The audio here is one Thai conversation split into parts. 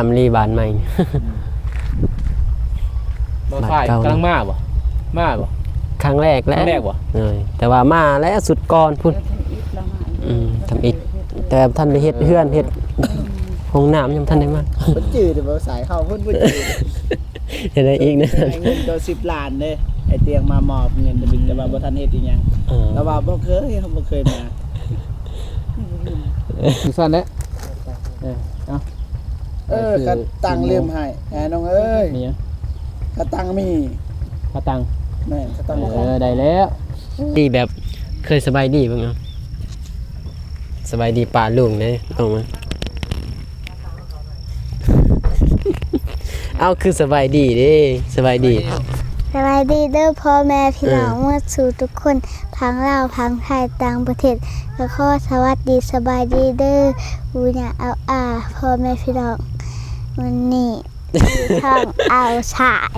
ามรีบานใหม่ บ่ฝ่ายกำลังมาบ่ครั้งแรกแล้วแต่ว่ามาแล้วสุดก่อนพุ่นทำอิฐแต่ท่านได้เฮ็ดเฮือนเฮ็ดห้องน้ำยังท่านได้มาเพิ่นจืดบ่สายเข้าเพิ่นบ่จืดเฮ็ดได้อีกนะเงินตัว10 ล้านเด้ไอ้เตียงมามอบเงินแต่ว่าบ่ทันเฮ็ดอีหยังแต่ว่าบ่เคยเขาบ่เคยมาสั่นแหละก็ตังลืมให้น้องเอ้ยมีก็ตังมีกระตังแม่ก็ตังได้แล้วดีแบบเคยสบายดีบ้างเนาะสบายดีป่าลุงเด้ต้องมาเอาคือสบายดีเด้สบายดีสบายดีเด้อพ่อแม่พี่น้องเมื่อสู่ทุกคนพังลาวพังไทยต่างประเทศแล้วก็สวัสดีสบายดีเด้ออูเนี่ยเอาพ่อแม่พี่น้องวันนี้ช่องเอาฉาย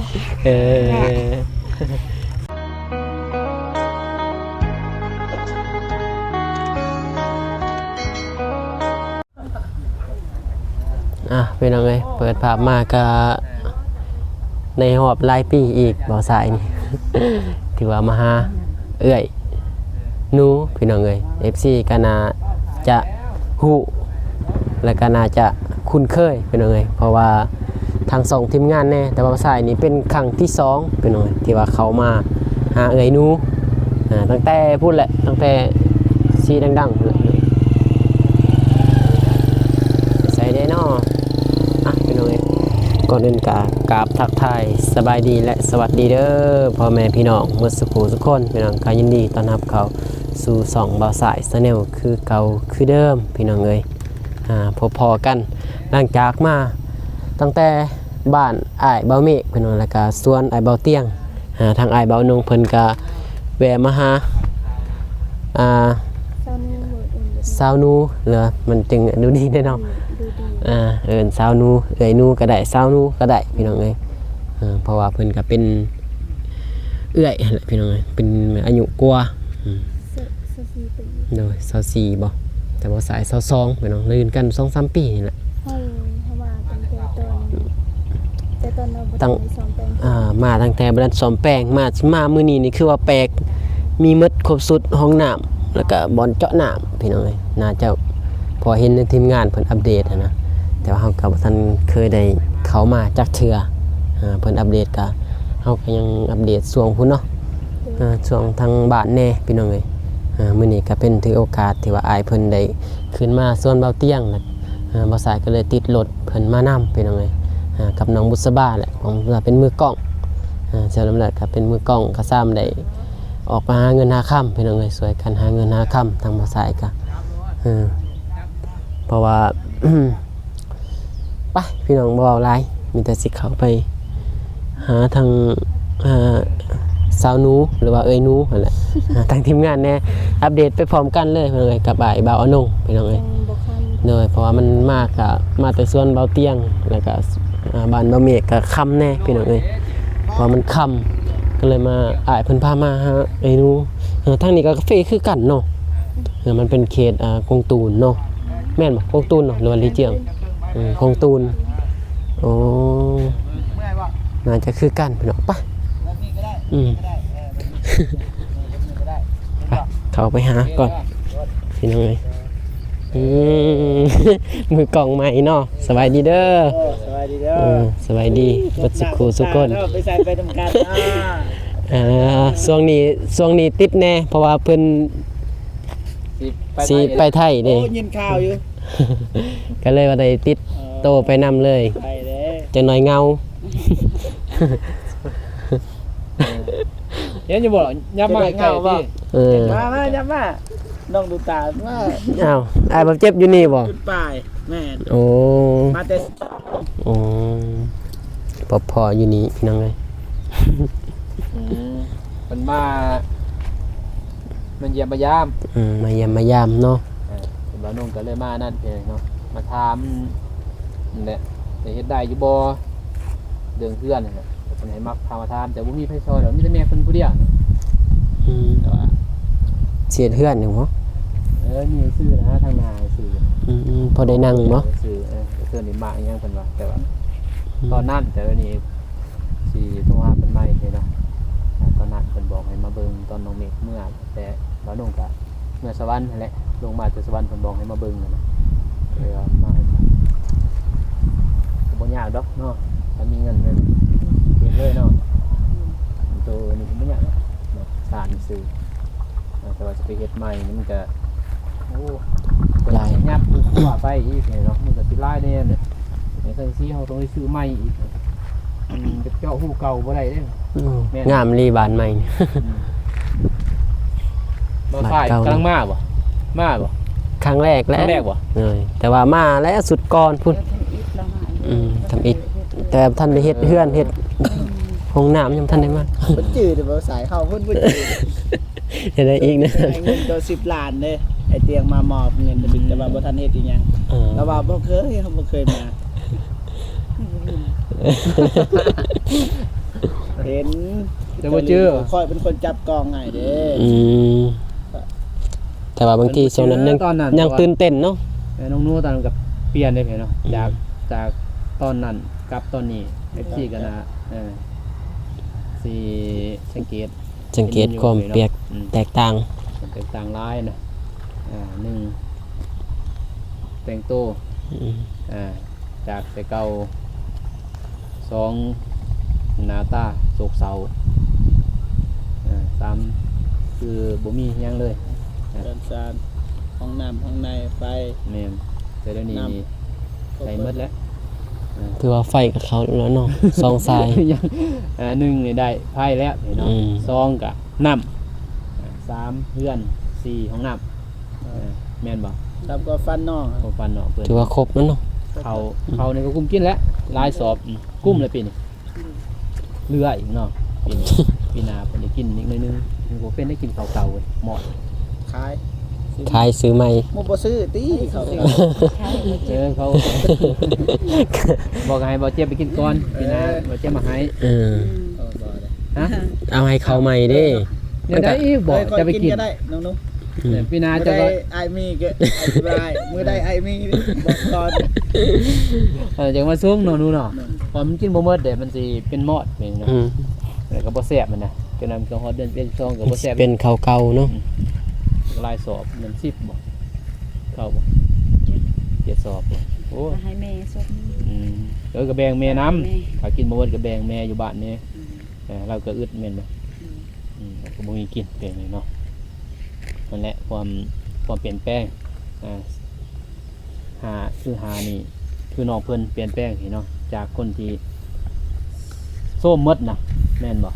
เป็นยังไงเปิดภาพมาก็ในหอบหลายปีอีกบ่สายนี่ ถือว่ามาหาเอื้อยนูพี่น้องเอ้ย FC ก็น่าจะฮู้และก็น่าจะคุ้นเคยพี่น้องเอ้ยเพราะว่าทาง2ทีมงานแน่แต่ว่าสายนี้เป็นครั้งที่2พี่น้องเอ้ยที่ว่าเขามาหาเอื้อยนูตั้งแต่พูดแหละตั้งแต่ซีดังๆเลยใส่ได้เนาะพี่น้องก่อนอื่นกราบทักทายสบายดีและสวัสดีเด้อพ่อแม่พี่น้องเมื่อสักครู่ทุกคนพี่น้องก็ยินดีต้อนรับเขาสู่2บ่าวสายชาแนลคือเก่าคือเดิมพี่น้องเอ้ยพอๆกันหลังจากมาตั้งแต่บ้านอ้ายเบาเมฆพี่น้องแล้วก็สวนอ้ายเบาเตียงทางอ้ายเบานงเพิ่นก็แวะมาหาสาวนูเหรอมันจึงดูดีแน่นอนสาวนูเอื้อยนูก็ได้สาวนูก็ได้พี่น้องเอ้ยเพราะว่าเพิ่นก็เป็นเอื้อยแหละพี่น้องเอ้ยเป็นอายุกว่าโดย24บ่แต่ว่าสาย22พี่น้องลื่นกัน 2-3 ปีนี่แหละมาตั้งแต่บ่ได้ซ้อมแปลงมามื้อนี้นี่คือว่าแปลกมีหมดครบสุดห้องน้ำแล้วก็บ่อนเจาะน้ำพี่น้องเอ้ยน่าจะพอเห็นในทีมงานเพิ่นอัปเดตนะแต่ว่าเฮาก็บ่ทันเคยได้เข้ามาจักเทื่อเพิ่นอัปเดตก็เฮาก็ยังอัปเดตช่วงพุ่นเนาะช่วงทางบ้านแน่พี่น้องเอ้ยมื้อนี้ก็เป็นถือโอกาสที่ว่าอ้ายเพิ่นได้ขึ้นมาส่วนเบาเตียงบ่สายก็เลยติดรถเพิ่นมานำพี่น้องเอ้ยกับน้องบุษบาแหละผมเป็นมือกล้องเจ้าลำดับก็เป็นมือกล้องก็ซ้ำได้ออกมาหาเงินหาค่ำพี่น้องเอ้ยสวยกันหาเงินหาค่ำทางบ่สายก็เพราะว่า ไปพี่น้องบ่เอาหลายมีแต่สิเข้าไปหาทางสาวนูหรือว่าเอ้ยนูนั่นแหละ ทางทีมงานแน่อัปเดตไปพร้อมกันเลยพี่น้องเอ้ยกับบ่ายบ่าวอนงพี่น้องเอ้ยโดยเพราะว่ามันมาแต่ส่วนเบาเตียงแล้วก็บ้านเบาเมฆก็ค่ำแน่พี่น้องเอ้ยเพราะมันค่ำก็เลยมาอ้ายเพิ่นพามาหาเอ้ยนูทางนี้ก็กาแฟคือกันเนาะมันเป็นเขตกงตูนเนาะแม่นบ่กงตูนเนาะหรือว่าลีเจียงกงตูนโอ้น่าจะคือกันพี่น้องปะเข้าไปหาก่อนพี่น้องเอ้ยมือกล่องใหม่เนาะสบายดีเด้อสบายดีเด้อสบายดีบัดสุขสุขคนไปใส่ไปทำการช่วงนี้ติดแน่เพราะว่าเพิ่นสิไปไทยเด้ยินข่าวอยู่ ก็เลยว่าได้ติดโตไปนำเลยจะหน่อยเงาเนี่ยจะบอกยับมาใกล้พี่มายับมาน้องดูตาว่าอ้าวอ้ายบ่เจ็บอยู่นี่บ่จุดปลายแม่โอ้มาแต่โอ้พออยู่นี่พี่น้องเอ้ยมันมาเยี่ยมมายามมาเยี่ยมมายามเนาะบ่าวนุ่งก็เลยมานั่นเองเนาะมาถามนั่นแหละได้เฮ็ดได้อยู่บ่เรื่องเพื่อนนั่นแหละเพิ่นให้มักพามาถามแต่บ่มีไผซอยดอกมีแต่แม่เพิ่นผู้เดียวเสียเพื่อนอยู่บ่ มีซื้อนะทางนาซื้อ พอได้นั่งบ่ ซื้อเสื้อนี่มาอีหยังเพิ่นว่าแต่ว่าตอนนั้นแต่ว่านี่สิโทรหาเพิ่นใหม่เลยเนาะตอนนั้นเพิ่นบอกให้มาเบิ่งตอนน้องเมฆเมื่อแต่ว่าน้องก็เมื่อสวรรค์นั่นแหละลงมาจากสวรรค์เพิ่นบอกให้มาเบิ่งนั่นน่ะเลยว่ามาก็บ่ยากดอกเนาะถ้ามีเงินเก็บเลยเนาะตัวนี้ก็บ่ยากเนาะสารซื้อแต่ว่าจะไปเฮ็ดใหม่นี่มันก็โอ้หลายยับกว่าไปอีกเนาะมันก็สิหลายแน่เนี่ยในซั่นสิเฮาต้องไปซื้อใหม่อีกจะเจาะหูเก่าบ่ได้เด้ งามรีบานใหม่ บ่ฝ่ายกำลังมาบ่ครั้งแรกแล้ว แรกบ่ แต่ว่ามาแล้วสุดก่อนพุ่นทำอิฐแต่ท่านได้เฮ็ดเฮือนเฮ็ดห้องน้ำยังท่านได้มา เพิ่นจืดบ่สายเข้าเพิ่นบ่จืด เฮ็ดได้อีกนะ ให้เงินตัว10ล้านเด้ไอ้เตียงมามอบเงินแต่ว่าบ่ทันเฮ็ดอีหยังแล้วว่าบ่เคยเขาบ่เคยมาเห็น แต่บ่เจอ ค่อยเป็นคนจับกองไงเด้ แต่ว่าบางทีช่วงนั้นยังตื่นเต้นเนาะ น้องนู้ตอนนั้นกับเปลี่ยนได้เนาะจากตอนนั้นกับตอนนี้ FC ก็น่ะสิสังเกตความเปียกแตกต่าง แตกต่างหลายนะ1แต่งโตจากแต่เก่า2หน้าตาโศกเศร้า3คือบ่มีหยังเลย เดินซานห้องน้ำห้องในไฟ แม่นแต่เดี๋ยวนี้นี่ใช้หมดแล้ว ถือว่าไฟกับเขาแล้วเนาะซองทราย 1นี่ได้ไพ่แล้วเนาะ2ก็น้ำ3เฮือน4ห้องน้ำแม่นบ่ ทำก็ฟันน้อง ผมฟันเนาะเพิ่น ถือว่าครบแล้วเนาะ เขานี่ก็กุ้มกินแล้วหลายสอบกุ้มเลยปีนี้เรืออีกเนาะปีหน้าเพิ่นได้กินอีกหน่อยนึงมันบ่เป็นได้กินข้าวเก่าเว้ยหมด ขาย ขายซื้อใหม่ บ่บ่ซื้อติเขา เขาบอกให้บ่เจ็บไปกินก่อนปีหน้าบ่เจ็บมาให้ฮะ เอาให้เขาใหม่เด้ เดี๋ยวได้อีกบอกจะไปกิน ก็ได้น้องๆ ปีหน้า มื้อ จะ ใด ก็ ไอ้มีก็ไอ้บายมื้อใดไอ้มีบอกก่อน จังมาซุ่มเนาะนู่นเนาะพอมันกินบ่หมดเดี๋ยวมันสิเป็นมอดเนาะแล้วก็บ่แซ่บมันนะจนนั้นก็ฮอดเดือนเป็น2ก็บ่แซ่บ เป็นเขาเก่าเนาะ ลายสอบเงิน10บ่เข้าบ่7สอบบ่โอ้ ให้แม่สด ก็แบ่งแม่น้ำถ้ากินบ่หมดก็แบ่งแม่อยู่บ้านนี่เราก็อึดแม่นบ่ก็บ่มีกินเป็นเนาะนั่นแหละความเปลี่ยนแปลงหานี่คือน้องเพิ่นเปลี่ยนแปลงนี่เนาะจากคนที่โซมหมดนะแม่นบ่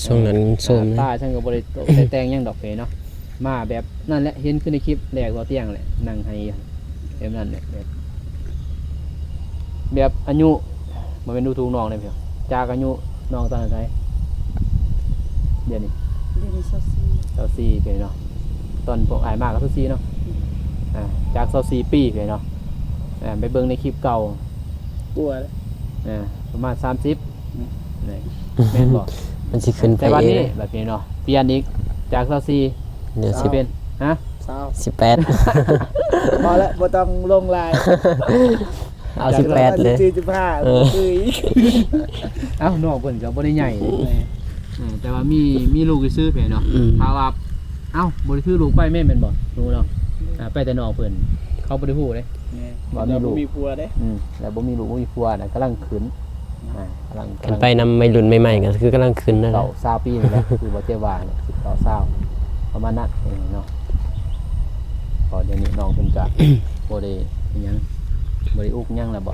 ช่วงนั้นส้ม ตาฉันก็บ่ได้แต่งหยังดอกเนาะมาแบบนั่นแหละเห็นขึ้นในคลิปแรกว่าเตียงแหละนั่งให้แบบนั้นแหละแบบอายุบ่แม่นดูถูกน้องเลยเพียงจากอายุน้องตอนไหนเดี๋ยวนี้ เดือนนี้24เป็นเนาะตอนพวกอายมากก็24เนาะจาก24ปีเป็นเนาะไปเบิ่งในคลิปเก่าก ลัว ประมาณ30นี่แม่นบ่ มันสิขึ้นไป แต่วัน เอ นี้ ง แบบนี้เนาะเปลี่ยนอีกจาก24 เดี๋ยว สิเป็นฮะ สาว 18 พอแล้วบ่ต้องลงลาย เอา18เลย 45คืออีก เอ้าน้องเพิ่นก็บ่ได้ใหญ่แต่ว่ามีลูกซื้อเพิ่นเนาะถ้าว่าเอ้าบ่ได้ซื้อลูกไปแม่นบ่รู้เนาะไปแต่น้องเพิ่นเขาบ่ได้ฮู้เด้ บ่มีผัวเด้ แล้วบ่มีลูกบ่มีผัวน่ะกำลังขึ้นกำลัง กันไปนำไม่รุ่นใหม่ๆก็คือกำลังขึ้นนั่นแห เก่า ละ 20ปีนี่แหละคือบ่เจว่าเนี่ย10เก่า20ประมาณนั้นเนาะพอเดี๋ยวนี้น้องเพิ่นก็ บ่ได้อิหยังบ่ได้อุกหยังแล้วบ่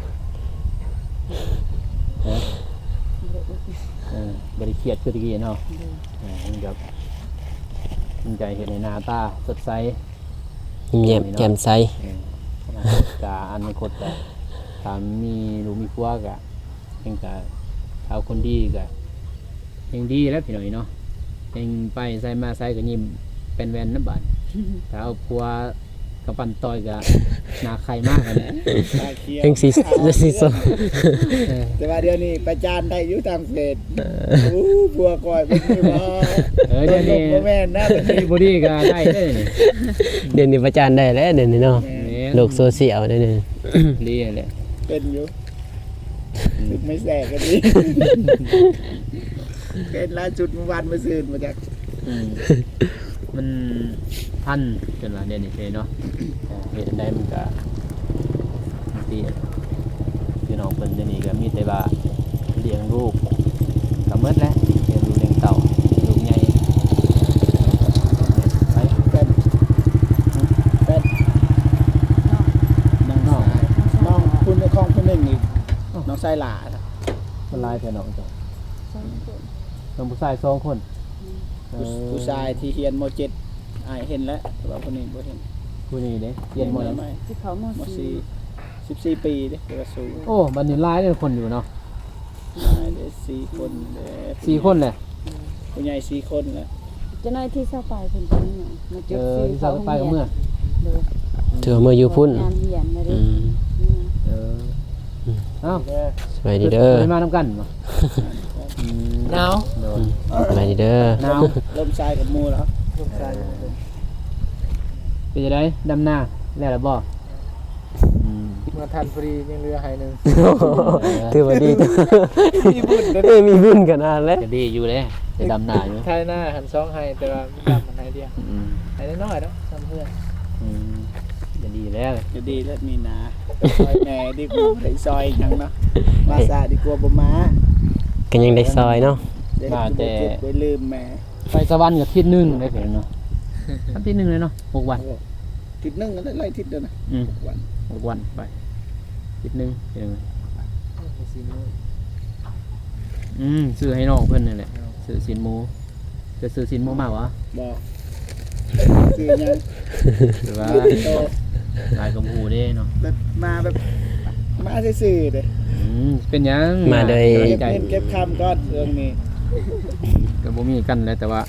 บริเครียดคือตะกี้เนาะมันจะเห็นในหน้าตาสดใส เงียบแจ่มใส กะอนาคตกะถามมีลูกมีผัวกะยังกะเอาคนดีกะยังดีแล้วพี่หน่อยเนาะยังไปใส่มาใส่ก็ยิ้มเป็นแวนน้ำบาดถ้าเอาผัว กับปั่นต่อยกับนาใครมากเลย ตาเขียว เพิ่งสีส้ม แต่ว่าเดี๋ยวนี้ประจานได้อยู่ตามเฟซบัวก่อยเป็นที่บ่ เดี๋ยวนี้ บ่แม่นนะเป็น ที่บอดี้ก็ได้เลย เดี๋ยวนี้ประจานได้แล้วเดี๋ยวนี้เนาะ นี่ โลกโซเชียลเดี๋ยวนี้ ดีเลย เป็นอยู่ถึงไม่แสกกันดิเป็นล่าสุดเมื่อวานเมื่อซืนมาจาก มันพันจนว่าเดี๋ยวนี้เนาะเห็นได้มันก็บางทีคือน้องเพิ่นเดี๋ยวนี้ก็มีแต่ว่าเลี้ยงลูกก็หมดแล้วเลี้ยงลูกเลี้ยงเต่าลูกใหญ่ไป เป็นน้องชายน้องคุณในคลองคนหนึ่งอีกน้องชายหลาครับ มันลายแต่น้องจ้ะน้องผู้ชาย2คน ผู้ชายที่เฮียนม .7 อายเห็นแล้วแต่ว่าคนนี้บ่เห็น ผู้นี้เด้เรียนหมดแล้ว ไหม ที่เขาม ม สี่ 14ปีเด้แต่ว่าสูง โอ้บัดนี้หลายเลยคนอยู่เนาะ ได้4คนเด้ 4คนแหละ ผู้ใหญ่4คนแล้ว จะน้อยที่เศร้าไปเป็นคนนี้มาจุดสี่ ที่สาวไปกับเมื่อ เธอเมื่ออยู่พุ่น งานเรียนมาดิ เออเอ้า สบายดีเด้อ ไปมาน้ำกันบ่ หนาว โดน สบายดีเด้อ หนาว เริ่มชายกับหมู่แล้วเริ่มชายกับหมู่ เป็นจะได้ดำหน้าแล้วล่ะบ่ มาทันพอดียังเหลือให้นึง ถือว่าดีจ้ะ มีบุญเด้อ มีบุญกันนานแล้ว จะดีอยู่เลยจะดำหน้าอยู่ ไทยหน้าหันซองให้แต่ว่ามันดำมันให้เดียว อืม ให้น้อยๆเนาะทำเพื่อน อืมจะดีแล้ว จะดีแล้วมีนาซอยแม่ดีกว่าได้ซอยหยังเนาะมาซาดีกว่าบ่มา กันยังได้ซอยเนาะ ได้เจ็บได้ลืมแม่ ไปสวรรค์กับทิศหนึงได้เพิ่นเนาะอาทิตย์หนึงเลยเนาะ6 วัน ทิศนึงก็ได้ไล่ทิศเดียวนะ อืม วัน 6 วันไปทิศหนึงเองซื้อให้น้องเพิ่นนี่แหละซื้อสินหมูจะซื้อสินหมูมากวะ บอกคือหยัง หรือว่า โต ลายกระหูเด้เนาะ แบบมาแบบมาซื่อๆเด้ เป็นหยัง มาโดย เก็บ ใจ เงินเก็บคำก่อนเรื่องนี้ ก็บ่มีกันเลยแต่ว่า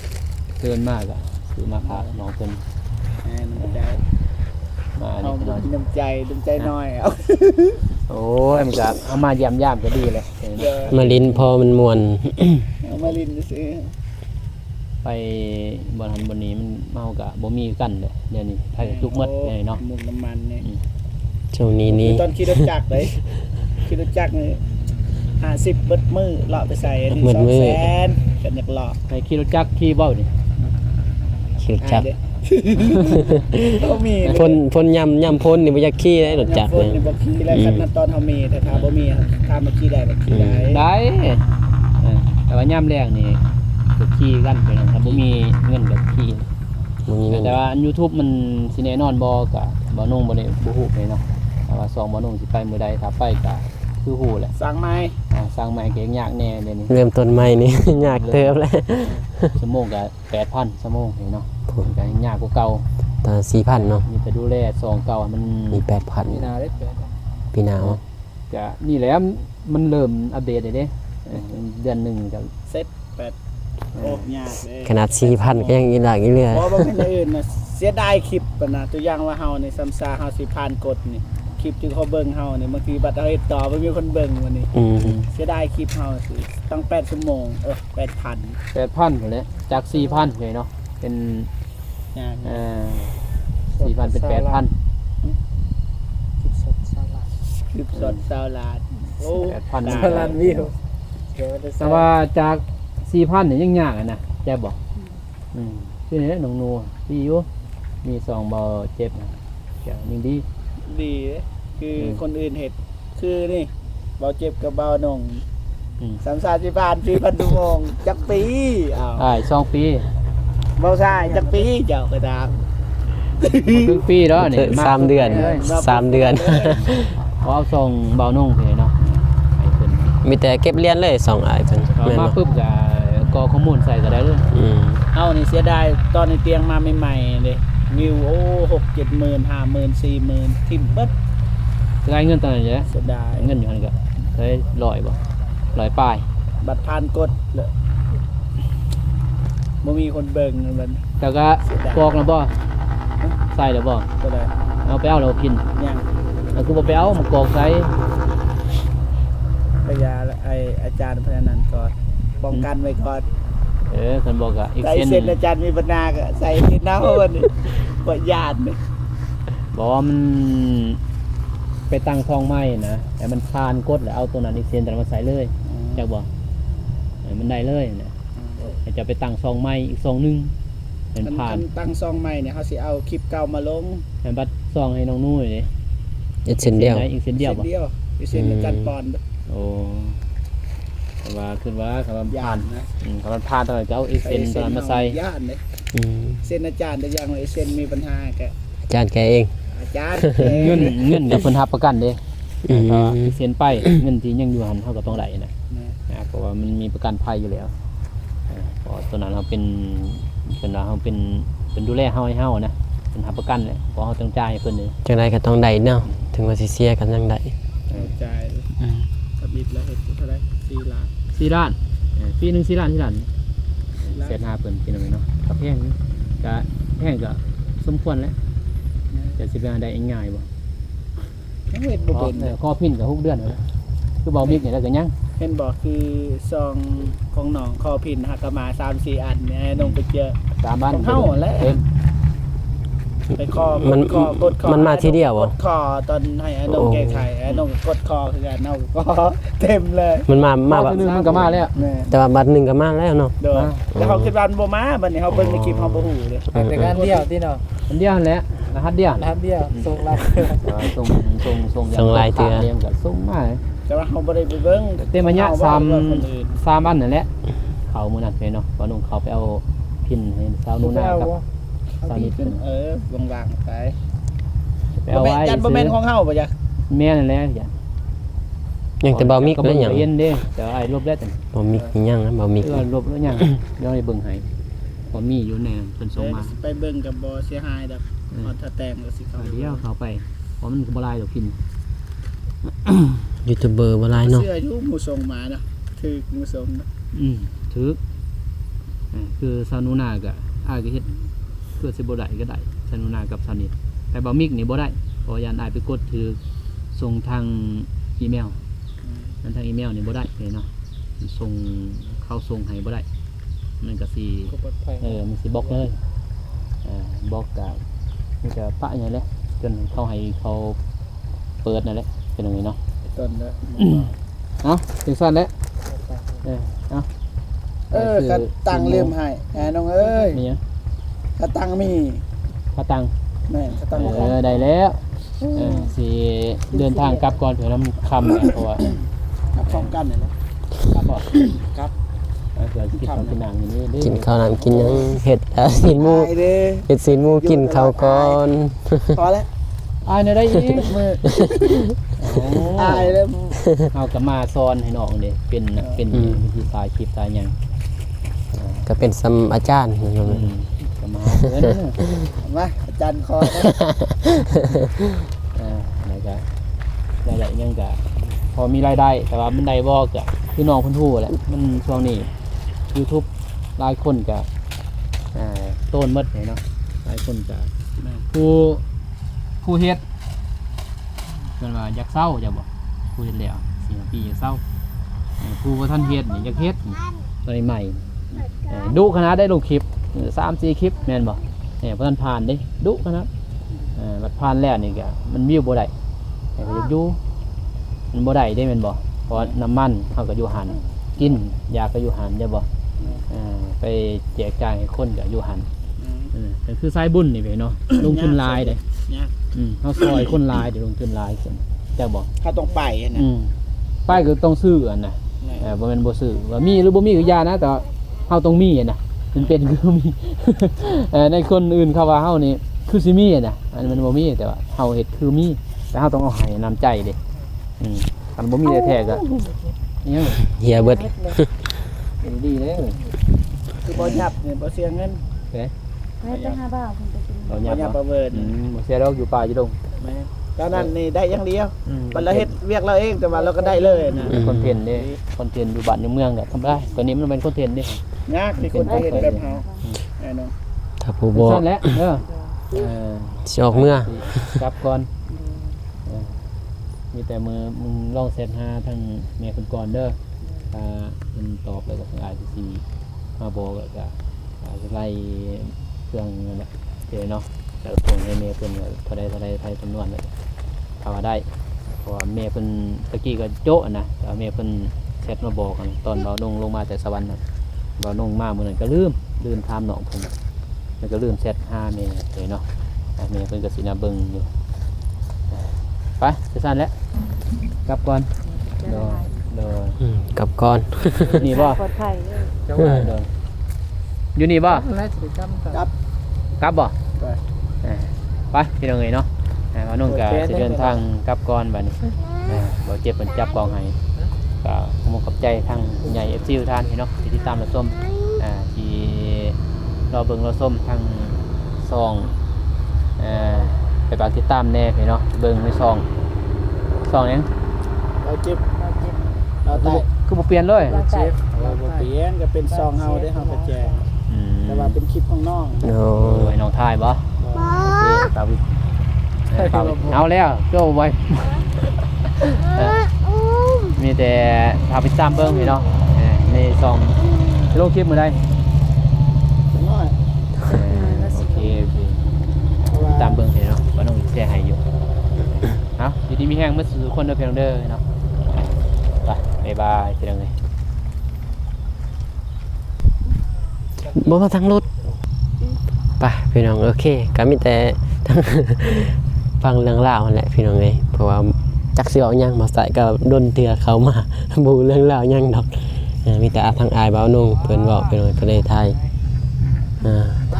เกินมากอะซื้อมาพาน้องเพิ่น แม่น้ำใจ มา เอา นี่น้อย น้ำใจน้อยเอา โอ้ยมันก็เอามาย่ำๆก็ดีเลย เดี๋ยว มาลิ้นพอมันมวน เอามาลินซื้อ ไปบ่ทันบ่นี้มันเมาก็บ่มีกันเลยเดี๋ยวนี้ถ้าทุกหมดเลยเนาะ มุกน้ำมันเนี่ย ช่วงนี้นี่ ตอนขี่รถจักรเลยขี่รถจักรนี่50เบิดมือเลาะไปใส่อันนี้200,000กันอยากเลาะ ไปขี่รถจักรขี่เบ้านี่ คิวจักร เขามี พ่นย่ำพ่นนี่บ่อยากขี้ได้รถจักร ฝน เนี่ย นี่บ่ขี่แล้วคันนั้นตอนเฮามีแต่ถ้าบ่มีถ้ามาขี่ได้บ่ขี่ได้ ได้แต่ว่ายามแรงนี่ก็ขี่กันไปนะถ้าบ่มีเงินก็ขี่ มันมีเงิน แต่ว่าอัน YouTube มันสิแน่นอนบ่ก็บ่นุ่งบ่ได้บ่ฮู้เลยเนาะแต่ว่า2บ่นุ่งสิไปมื้อใดถ้าไปก็คือฮู้แหละ สั่งไม้ สร้างใหม่ก็ยากแน่เดี๋ยวนี้ เริ่มต้นใหม่นี่ ยากเติบแล้ว ชั่วโมงก็ 8,000ชั่วโมงเนาะมันก็ยากกว่าเก่า ตอน 4,000เนาะ มีแต่ดูแล2เก่ามัน มี 8,000 นาได้เปิด ปีหนาว ก็นี่แหละมันเริ่มอัปเดตได้เด้เดือนหนึงก็ เซ็ตเปิดโอ้ยากเลย ขนาด 4,000 ก็ยังอีหลากอีเรื่อย บ่เป็นอย่างอื่นน่ะเสียดายคลิปปะนะตัวอย่างว่าเฮานี่ซ้ำซาเฮาสิผ่านกดนี่คลิปที่เขาเบิ่งเฮานี่บางทีบัดเฮาเฮ็ดต่อบ่มีคนเบิ่งวันนี้ เสียดายคลิปเฮาสิตั้ง8ชั่วโมง8,000 8,000พุ่นแหละจาก 4,000เลยเนาะเป็น ยาก 4,000 เป็น 8,000 คลิปสด20ล้านโอ้ 8,000 20ล้านวิว แต่ว่าจาก 4,000นี่ยังยากอ่ะนะแจ๊บบอกคือนี่แหละน้องนัวดีอยู่มี2เบาเจ็บนะก็ยังดี ดีเด้คือคนอื่นเฮ็ดคือนี่เบาเจ็บกับเบาหนงสามสาสิบาน4,000ชั่วโมงจักปีอ้าว 2 ปี เบาชายจักปีเจ้าก็ตาม ครึ่งปีแล้วนี่ 3 เดือน 3 เดือน พอเอาส่งเบานุ่งไปเนาะให้เพิ่น มีแต่เก็บเหรียญเลย2อ้ายเพิ่น เอา แม่น มา บ่ ปุ๊บก็ข้อมูลใส่ก็ได้เลย เฮานี่เสียดายตอนในเตียงมาใหม่ๆเลยวิวโอ้6-7หมื่น50,000 40,000ทิ่มเบิด ได้เงินตอนนั้นเด้ เสียดาย เงินอยู่หั่นก็ได้100บ่100ปลาย บัตรผ่านกดเลยบ่มีคนเบิ่งมัน แต่ก็กรอกแล้วบ่ใส่แล้วบ่ ก็ได้ เอาไปเอาแล้วพิน ยัง เอาคือบ่ไปเอามากอกใส่ พยาไออาจารย์พนันก่อนป้องกันไว้ก่อน เพิ่นบอกอ่ะอีก ใส่ เส้นห เส้ นึ น ง อาจารย์มีปัญหาก็ใส่เส้นน้ำเอาวันนี้บ่ญาตินี่ บอกว่ามันไปตั้งทองไม้นะแต่มันผ่านกดแล้วเอาตัวนั้นอีกเส้นแต่มาใส่เลยจักบ่มันได้เลยนะจะไปตั้งซองไม้อีกซองนึงเป็นผ่าน ตั้งซองใหม่เนี่ยเขาสิเอาคลิปเก่ามาลง ให้บัดซองให้น้องนุ่ยดิ เส้นเดียว อีกเส้นเดียวบ่ เดียวอีเส้นอาจารย์ปอน โอ้แต่ว่าคือว่าคำว่า ญา ผ่าน ตินะ คำว่าผ่านตอนนั้นจะเอาอีกเส้นตอนนั้นมาใส่ ญาติเลย อืม เส้นอาจารย์แต่ยังไอเส้นมีปัญหาแก อาจารย์แกเอง อาจารย์ เงินกับเพิ่นรับประกันเด้ อืม ก็อีกเส้นไปเงินที่ยังอยู่หันเฮาก็ต้องได้นะเพราะว่ามันมีประกันภัยอยู่แล้วเพราะตัวนั้นเฮาเป็นว่าเฮาเป็นดูแลเฮาให้เฮานะเป็นรับประกันแหละเพราะเฮาต้องจ่ายให้เพิ่นเลย จังไดก็ต้องได้เนาะถึงว่าสิเสียกันยังได้ จ่ายสมิธแล้วเห็ดเท่าไร4 ล้าน 4 ล้านปีหนึง4 ล้าน4 ล้านเสร็จ5เพิ่นพี่น้องเนาะก็แพงก็สมควรแล้วจะสิเป็นได้ง่ายบ่ เห็ดบ่เป็น ข้อพินก็6 เดือนแล้วคือเบาบิ๊กนี่แล้วก็ยัง เห็นบอกคือซองของหนองคอพินหักมา 3-4 อันเนี่ยนงไปเจอ 3 บ้าน ของเฮาแหละ เต็ม ไปคอ มัน กดคอ มันมาทีเดียวบ่ กดคอตอนให้อนงแก้ไขอนงกดคอคือกันเอาก็เต็มเลย มันมา มา แบบ นึงมันก็มาแล้ว แม่ แต่ว่าบัตรหนึงก็มาแล้วเนาะ โดยแล้วเขาคิดว่าบ่มาบัดนี้เขาเบิ่งในคลิปเขาบ่ฮู้เด้ แต่งานเดียวที่เนาะ อันเดียวนั่นแหละรหัสเดียว ร้านเดียวส่งรับ ส่ง ส่งลายเตือน เรียงก็ส่งมา แต่ว่าเขาบ่ได้ไปเบิ่ง เต็มอันเนี้ย เฮบ่ได้เบิ่งคนอื่น 3อันนั่นแหละเขามื้อนั้นไปเนาะว่านุ่งเขาไปเอาพินให้สาวนูนากับสาวนิด ขึ้นวางๆไป ไปเอาไว้ ยันบ่แม่นของเฮาบ่จ๊ะ แม่นั่นแหละอย่า ยังแต่เบามิก ก็ ได้ เบิ่ง หยัง เย็นเด้แต่ไอ้รวบได้แต่ เบามิกมีหยังนะเบามิก รวบแล้วยังเดี๋ยวให้เบิ่งให้พอมีอยู่แน่เพิ่นส่งมา ไปเบิ่งกับบ่เสียหายดอกพอถ้าแต่งก็สิเข้า เดี๋ยวเขาไปเพราะมันก็บ่ลายดอกพิน ยูทูบเบอร์บ่หลายเนาะ เสื้ออยู่หมู่ส่งมาเนาะคือหมู่ส่งเนาะ ถือคือซานูนากับอ้ายก็เฮ็ดเพื่อสิบ่ได้ก็ได้ซานูนากับซานิดแต่บ่มิกนี่บ่ได้เพราะยานอ้ายไปกดถือส่งทางอีเมลนั้นทางอีเมลนี่บ่ได้เนาะมันส่งเข้าส่งให้บ่ได้มันก็สิ ก็ปลอดภัย มันสิบล็อกเลยบล็อกกับมันจะปะอย่างนี้แหละจนเขาให้เขาเปิดนั่นแหละเป็นอย่างนี้เนาะ ต้นเด้อ เอาถึงสั้นแล้วเอา กระตังเลื่อมให้น้องเอ้ย มีอ่ะ กระตังมี พาตัง แม่กระตัง ได้แล้วสิเดินทางกลับก่อนเผื่อน้ำคำเพราะว่า กับพร้อมกันนี่แหละ กลับบ่ ครับ เผื่อกินข้าวกินหนังอย่างนี้ กินข้าวน้ำกินหยังเฮ็ดศีลหมู่ ไปเด้อ เฮ็ดศีลหมู่กินข้าวก่อน พอแล้ว อ้ายได้อีกมือ อายแล้ว เอากลับมาซ้อนให้น้องเด้เป็นวิธีถ่ายคลิปถ่ายหยัง ก็เป็นซ้ำอาจารย์นั่นแหละ กลับมาเพิ่น มาอาจารย์คอนะ อะไรก็หลายๆยังก็พอมีรายได้แต่ว่ามันได้บ่ก็คือน้องเพิ่นฮู้แหละมันช่วงนี้ YouTube หลายคนก็โต้นหมดเนาะหลายคนก็ผู้เฮ็ดเพิ่นว่าอยากเศร้าจะบ่ผู้เฮ็ดแล้ว4 ปีอยากเศร้าผู้บ่ทันเฮ็ดนี่อยากเฮ็ดตอนนี้ใหม่ดุขนาดได้ลงคลิป 3-4 คลิปแม่นบ่เนี่ยบ่ทันผ่านเด้ดุขนาดบัดผ่านแล้วนี่ก็มันวิวบ่ได้แต่ก็อยากอยู่มันบ่ได้ได้แม่นบ่เพราะน้ำมันเฮาก็อยู่หันกินยาก็อยู่หันได้บ่ไปแจกจ่ายให้คนก็อยู่หันก็คือสายบุญนี่เว้ยเนาะลงทุนหลายเด้ เนี่ย เฮาซอยคนหลายเด้ลงทุนหลายซั่นจักบ่ ถ้าต้องไปนะ ป้ายก็ต้องซื้ออันน่ะบ่แม่นบ่ซื้อว่ามีหรือบ่มีก็อย่านะแต่เฮาต้องมีอ่ะนะมันเป็นคือมี ในคนอื่นเขาว่าเฮานี่คือสิมีอ่ะนะอันมันบ่มีแต่ว่าเฮาเฮ็ดคือมีแต่เฮาต้องเอาให้น้ำใจเด้คันบ่มีแท้ๆก็อิหยัง เฮียเบิด ดีเด้ คือบ่ยับเนี่ยบ่เสียเงิน เด้ ให้แต่5 บาทคุณจะกิน เรา บ่ หยับ ยับ เนาะ ประเมิน บ่เสียดอกอยู่ป่าอยู่ดง แม่ตอนนั้นนี่ได้อย่างเดียวบัดเราเฮ็ดเวียกเราเองแต่ว่าเราก็ได้เลยนะ คอนเทนต์เด้คอนเทนต์อยู่บ้านอยู่เมืองก็ทำได้ตัวนี้มันเป็นคอนเทนต์เด้ ยากที่คนจะเฮ็ดแบบเฮาไอ้น้อง ถ้าผู้บ่ สั้นแหละ สิออกเมื่อ กลับก่อนมีแต่มือมึงลองเซตหาทางแม่เพิ่นก่อนเด้อมันตอบแล้วก็ทาง ICC มาบอกแล้วก็จะไล่เครื่องนั่นแหละเนาะแล้วส่งให้แม่เพิ่นเท่าใดไทยจำนวนเลยถ้าว่าได้เพราะว่าแม่เพิ่นตะกี้ก็โจ๊ะนะแต่แม่เพิ่นเซตมาบอกกันตอนเราลงมาจากสวรรค์น่ะเราลงมามื้อนั้นก็ลืมถามน้องเพิ่นแล้วก็ลืมเซตหาแม่เลยเนาะแม่เพิ่นก็สิน่าเบิ่งอยู่ไปจะสั่นแล้วกลับก่อนเด้อก ลับก่อน นี่บ่ ปลอดภัยเด้อ เด้ออยู่นี่บ่ แล้วสิกรรมกัน กลับบ่ ไป ไปพี่น้องเอ้ยเนาะว่านุ่งก็สิเดินทางกลับก่อนบัดนี้บ่เจ็บมันจับกองให้ก็ขอบคุณใจทางใหญ่ FC ทุกท่านพี่เนาะที่ติดตามรับชมที่รอเบิ่งรอชมทางซองไปฝากติดตามแน่พี่เนาะเบิ่งในซองหยัง เราเจ็บเราตาย คือบ่เปลี่ยนเลย เจ็บเราบ่เปลี่ยนก็เป็นซองเฮาได้เฮาก็แจ้งแต่ว่าเป็นคลิปของน้อง โอ้ โอ้ยน้องทายบ่ตาวิเอาแล้วโจ้ไว้มีแต่พาไปตามเบิ่งพี่เนาะในซองลงคลิปมื้อใด น้อย โอเค เพราะว่า ตามเบิ่งพี่เนาะว่าน้องแชร์ให้อยู่เอาดีๆมีแฮงมื้อสู่คนเด้อพี่น้องเด้อเนาะไปบ๊ายบายพี่น้องเอ้ย บ่มาทางรถไปพี่น้องโอเคก็มีแต่ทั้ง ฟังเรื่องราวนั่นแหละพี่น้องเอ้ยเพราะว่าจักสิเอาหยังมาใส่ก็ดนเตือเขามา บ่เรื่องราวหยังดอกมีแต่ทางอายบ่าวนุ่งเพิ่นเว้าพี่น้องก็เลยถ่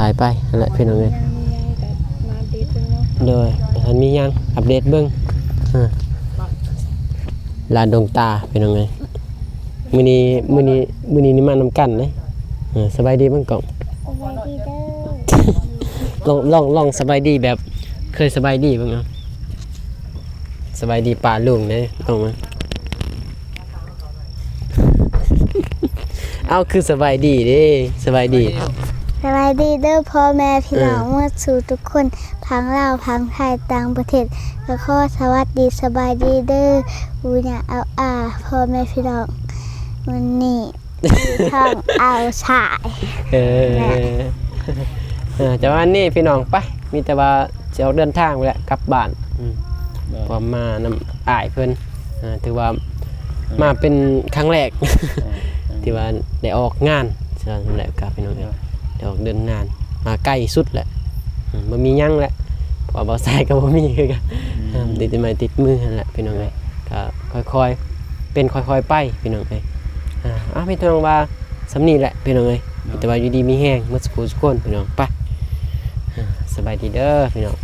ายไปนั่นแหละพี่น้องเอ้ย ยังมียังก็มาอัปเดตเบิ่งเนาะ โดยท่านมีหยังอัปเดตเบิ่งลานดงตาพี่น้องเอ้ยมื้อนี้นี่มานำกันเด้สบายดีเบิ่งก่อน สวัสดีเด้อ ลองสบายดีแบบเคยสบายดีบ้างเนาะสบายดีป่าลุงเนี่ยลองมาเอาคือสบายดีเด้สบายดี สวัสดีเด้อพ่อแม่พี่น้องเมื่อสู่ทุกคนพังลาวพังไทยต่างประเทศแล้วก็สวัสดีสบายดีเด้ออูเนี่ยเอาพ่อแม่พี่น้องวันนี้ช่องเอาฉาย จะว่านี่พี่น้องไปมีแต่ว่าจะออกเดินทางไปแหละกลับบ้านพอมานำอ้ายเพิ่นถือว่ามาเป็นครั้งแรก ที่ว่าได้ออกงานใช่ไหมครับพี่น้องได้ออกเดินงานมาใกล้สุดแหละบ่มีหยังแหละพอบ่ใส่ก็บ่มีคือกันติดไม้ติดมือนั่นแหละพี่น้องเอ้ยก็ค่อยๆเป็นค่อยๆไปพี่น้องเอ้ยพี่น้องว่าสำนี้แหละพี่น้องเอ้ยแต่ว่าอยู่ดีมีแห้งเมื่อสักครู่ทุกคนพี่น้องไปสบายดีเด้อพี่น้อง